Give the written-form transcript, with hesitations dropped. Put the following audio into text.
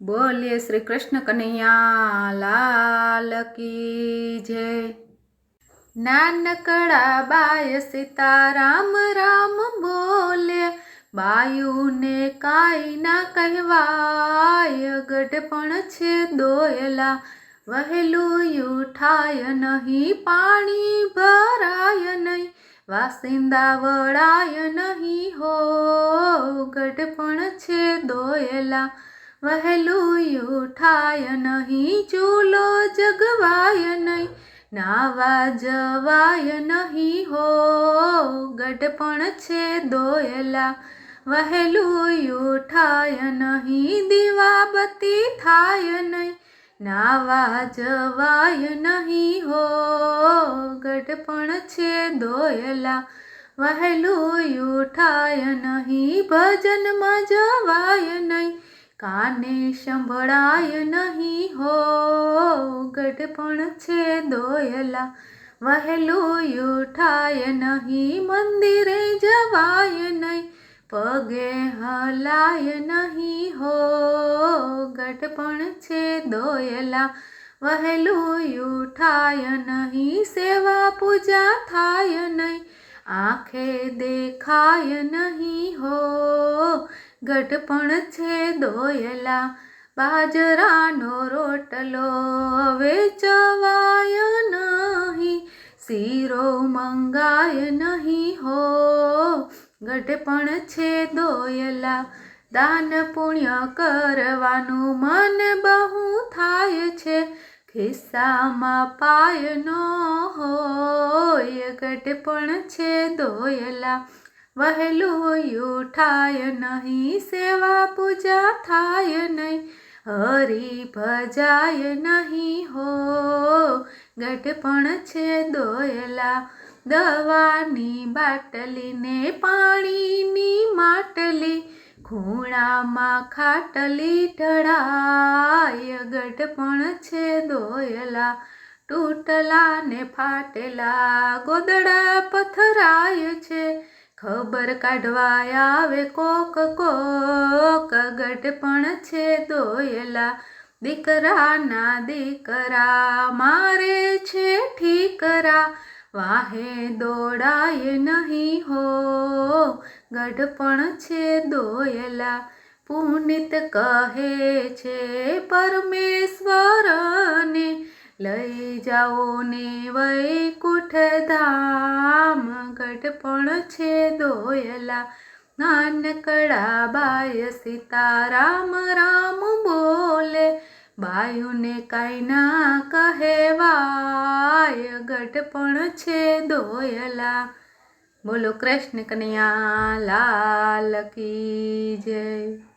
बोलिए श्री कृष्ण कन्हैया लाल की जय। नानकड़ा बाय सीताराम राम बोले, बायु ने काई ना कहवाय। गढ़पण छे दोयला वहेलू उठाय नहीं, पाणी भराय नहीं, वासिंदा वड़ाय नहीं हो। गढ़पण छे दोयला वहेलू उठाय नहीं, चूलो जगवाय नहीं, नावा जवाय नहीं हो। गढ़पण छे दोयला वहेलू उठाय नहीं, दीवाबती थाय नहीं, नावा जवाय नहीं हो। गढ़पण छे दोयला वहेलू उठाय नहीं, भजन में जवाय नहीं, काने संभळाय नहीं हो। गढ़पण छे दोयला वहेलू उठाय नहीं, मंदिरे जवाय नहीं, पगे हलाय नहीं हो। गढ़पण छे दोयला वहेलू उठाय नहीं, सेवा पूजा थाय नहीं, आँखे देखाय नहीं हो। गढ़पण छे दोयला बाजरानो रोटलो वेचवाय नहीं, सीरो मंगाय नहीं हो। गढ़पण छे दोयला दान पुण्य करवानु मन बहु थाय छे, खिस्सामां पाय न होय। गढ़पण छे दोयला वहेलू उठाय नहीं, सेवा पूजा थाय नहीं, हरि भजाय नहीं हो। गढ़पण छे दोयला दवानी बाटली ने पाणीनी માટલી, ખૂણામાં ખાટલી ઢળાય। ગઢપણ છે દોયલા તૂટલા ને ફાટેલા ગોદડા પથરાય છે, ખબર કાઢવા આવે કોક કોક। ગઢપણ છે દોયલા દીકરાના દીકરા મારે છે ઠીકરા, વાહે દોડાય નહીં હો। ગઢપણ છે દોયલા પુનિત કહે છે પરમેશ્વરને, લઈ જાઓ ને વૈકુંઠ ધામ। ગઢપણ છે દોયલા નાનકડા બાય સીતારામ રામ બોલે, બાયુને કાંઈ ના કહેવાય। ગઢપણ છે દોયલા। બોલો કૃષ્ણ કનૈયા લાલ કી જય।